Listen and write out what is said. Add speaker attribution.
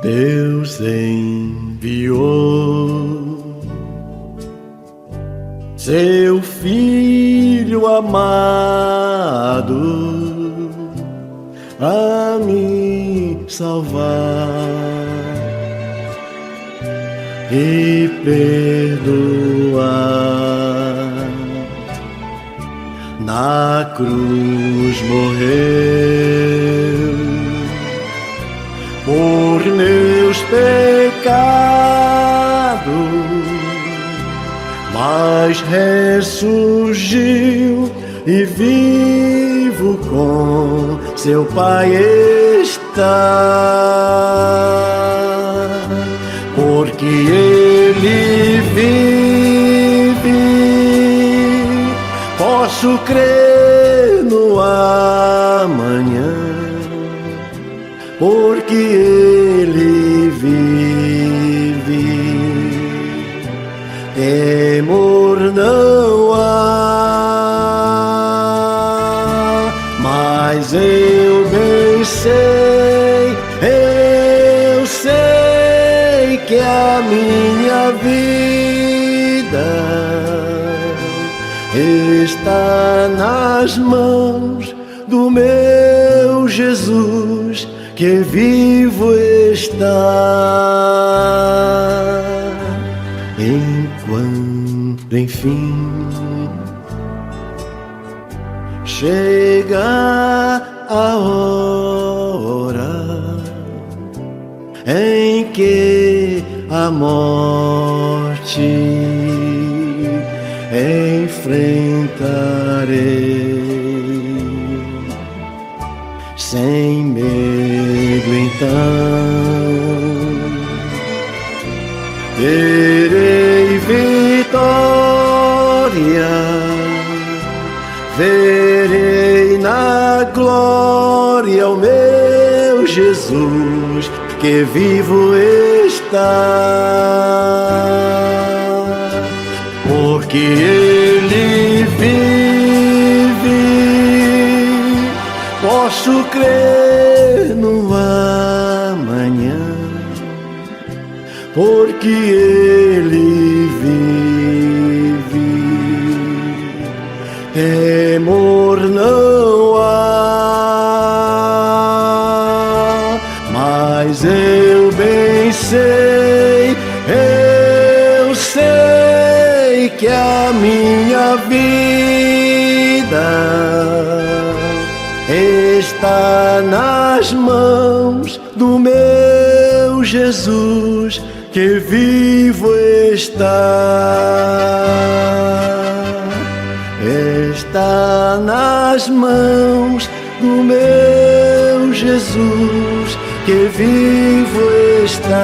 Speaker 1: Deus enviou seu Filho amado a me salvar e perdoar. Na cruz morreu por meus pecados, mas ressurgiu e vivo com seu Pai está. Porque Ele vive, posso crer no amanhã. Porque Ele vive, temor não há. Mas eu bem sei, eu sei que a minha vida está nas mãos do meu Jesus, que vivo está. Enquanto enfim chega a hora em que a morte enfrentarei, sem medo então terei vitória, verei na glória o meu Jesus, que vivo está. Porque Ele vive, posso crer no amanhã. Porque Ele vive, temor não há. Mas eu bem sei, eu sei que a minha vida está nas mãos do meu Jesus, que vivo está. Está nas mãos do meu Jesus, que vivo está.